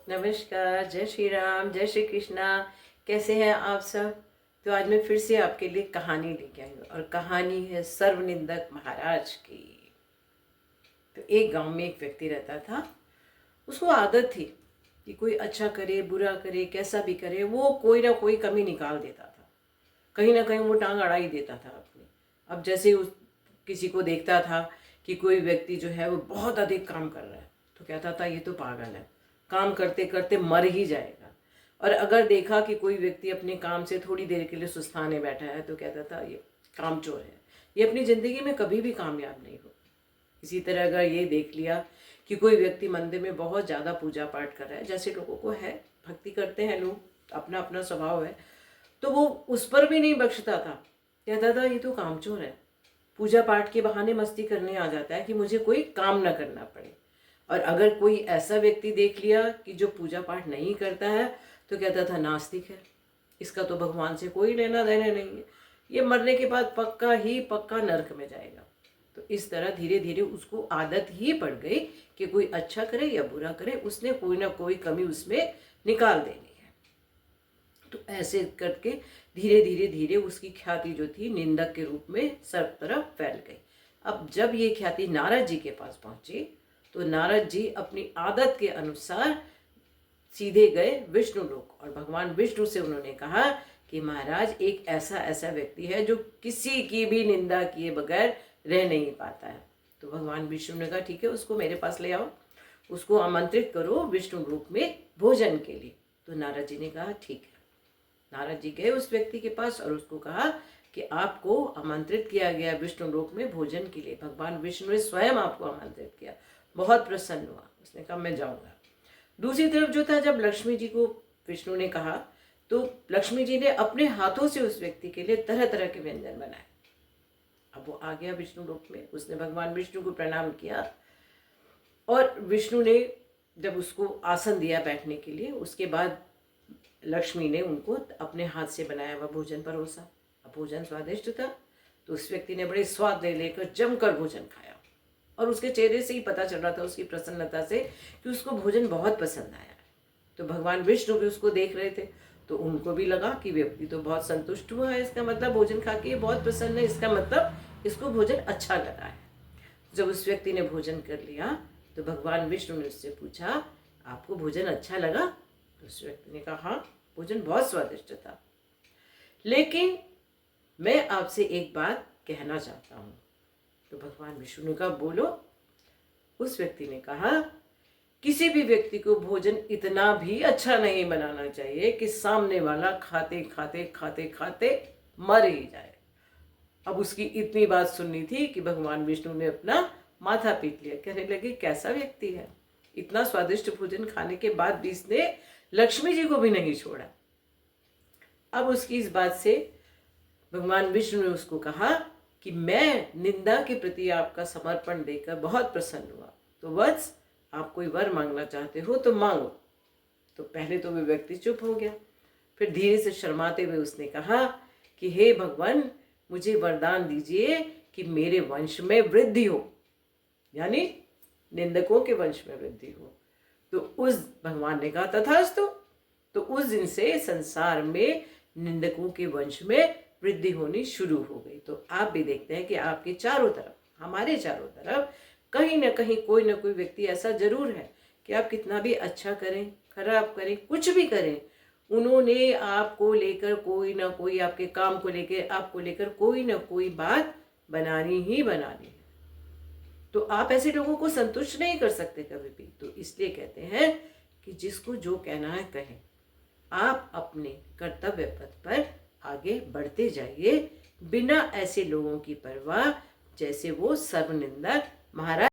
नमस्कार, जय श्री राम, जय श्री कृष्णा। कैसे हैं आप सब? तो आज मैं फिर से आपके लिए कहानी लेके आई हूँ और कहानी है सर्वनिंदक महाराज की। तो एक गांव में एक व्यक्ति रहता था। उसको आदत थी कि कोई अच्छा करे, बुरा करे, कैसा भी करे, वो कोई ना कोई कमी निकाल देता था। कहीं ना कहीं वो टांग अड़ा ही देता था अपनी। अब जैसे ही उस किसी को देखता था कि कोई व्यक्ति जो है वो बहुत अधिक काम कर रहा है, तो कहता था ये तो पागल है, काम करते करते मर ही जाएगा। और अगर देखा कि कोई व्यक्ति अपने काम से थोड़ी देर के लिए सुस्ताने बैठा है, तो कहता था ये कामचोर है, ये अपनी ज़िंदगी में कभी भी कामयाब नहीं हो। इसी तरह अगर ये देख लिया कि कोई व्यक्ति मंदिर में बहुत ज़्यादा पूजा पाठ कर रहा है, जैसे लोगों को है, भक्ति करते हैं लोग, अपना अपना स्वभाव है, तो वो उस पर भी नहीं बख्शता था। कहता था ये तो कामचोर है, पूजा पाठ के बहाने मस्ती करने आ जाता है कि मुझे कोई काम ना करना पड़े। और अगर कोई ऐसा व्यक्ति देख लिया कि जो पूजा पाठ नहीं करता है, तो कहता था नास्तिक है, इसका तो भगवान से कोई लेना देना नहीं है, ये मरने के बाद पक्का ही पक्का नरक में जाएगा। तो इस तरह धीरे धीरे उसको आदत ही पड़ गई कि कोई अच्छा करे या बुरा करे, उसने कोई ना कोई कमी उसमें निकाल देनी है। तो ऐसे करके धीरे धीरे धीरे उसकी ख्याति जो थी निंदक के रूप में सब तरफ फैल गई। अब जब ये ख्याति नारद जी के पास पहुंची, तो नारद जी अपनी आदत के अनुसार सीधे गए विष्णु लोक और भगवान विष्णु से उन्होंने कहा कि महाराज, एक ऐसा ऐसा व्यक्ति है जो किसी की भी निंदा किए बगैर रह नहीं पाता है। तो भगवान विष्णु ने कहा ठीक है, उसको मेरे पास ले आओ, उसको आमंत्रित करो विष्णु लोक में भोजन के लिए। तो नारद जी ने कहा ठीक है। नारद जी गए उस व्यक्ति के पास और उसको कहा कि आपको आमंत्रित किया गया विष्णु लोक में भोजन के लिए, भगवान विष्णु ने स्वयं आपको आमंत्रित किया। बहुत प्रसन्न हुआ, उसने कहा मैं जाऊंगा। दूसरी तरफ जो था, जब लक्ष्मी जी को विष्णु ने कहा, तो लक्ष्मी जी ने अपने हाथों से उस व्यक्ति के लिए तरह तरह के व्यंजन बनाए। अब वो आ गया विष्णु लोक में, उसने भगवान विष्णु को प्रणाम किया और विष्णु ने जब उसको आसन दिया बैठने के लिए, उसके बाद लक्ष्मी ने उनको अपने हाथ से बनाया हुआ भोजन परोसा। अब भोजन स्वादिष्ट था, तो उस व्यक्ति ने बड़े स्वाद ले लेकर जमकर भोजन खाया और उसके चेहरे से ही पता चल रहा था, उसकी प्रसन्नता से, कि उसको भोजन बहुत पसंद आया। तो भगवान विष्णु भी उसको देख रहे थे, तो उनको भी लगा कि व्यक्ति तो बहुत संतुष्ट हुआ है, इसका मतलब भोजन खा के बहुत प्रसन्न है, इसका मतलब इसको भोजन अच्छा लगा है। जब उस व्यक्ति ने भोजन कर लिया, तो भगवान विष्णु ने उससे पूछा आपको भोजन अच्छा लगा? तो उस व्यक्ति ने कहा हाँ, भोजन बहुत स्वादिष्ट था, लेकिन मैं आपसे एक बात कहना चाहता हूँ। तो भगवान विष्णु ने कहा बोलो। उस व्यक्ति ने कहा किसी भी व्यक्ति को भोजन इतना भी अच्छा नहीं बनाना चाहिए कि सामने वाला खाते खाते खाते खाते मर ही जाए। अब उसकी इतनी बात सुननी थी कि भगवान विष्णु ने अपना माथा पीट लिया। कहने लगे कैसा व्यक्ति है, इतना स्वादिष्ट भोजन खाने के बाद भी इसने लक्ष्मी जी को भी नहीं छोड़ा। अब उसकी इस बात से भगवान विष्णु ने उसको कहा कि मैं निंदा के प्रति आपका समर्पण देकर बहुत प्रसन्न हुआ, तो वत्स आप कोई वर मांगना चाहते हो तो मांगो। तो पहले तो वह व्यक्ति चुप हो गया, फिर धीरे से शर्माते हुए उसने कहा कि हे भगवान, मुझे वरदान दीजिए कि मेरे वंश में वृद्धि हो, यानी निंदकों के वंश में वृद्धि हो। तो उस भगवान ने कहा तथास्तु। तो उस दिन से संसार में निंदकों के वंश में वृद्धि होनी शुरू हो गई। तो आप भी देखते हैं कि आपके चारों तरफ, हमारे चारों तरफ कहीं ना कहीं कोई ना कोई व्यक्ति ऐसा जरूर है कि आप कितना भी अच्छा करें, खराब करें, कुछ भी करें, उन्होंने आपको लेकर कोई ना कोई, आपके काम को लेकर, आपको लेकर कोई ना कोई बात बनानी ही बनानी है। तो आप ऐसे लोगों को संतुष्ट नहीं कर सकते कभी भी। तो इसलिए कहते हैं कि जिसको जो कहना है कहें, आप अपने कर्तव्य पथ पर आगे बढ़ते जाइए बिना ऐसे लोगों की परवाह जैसे वो सर्वनिंदक महाराज।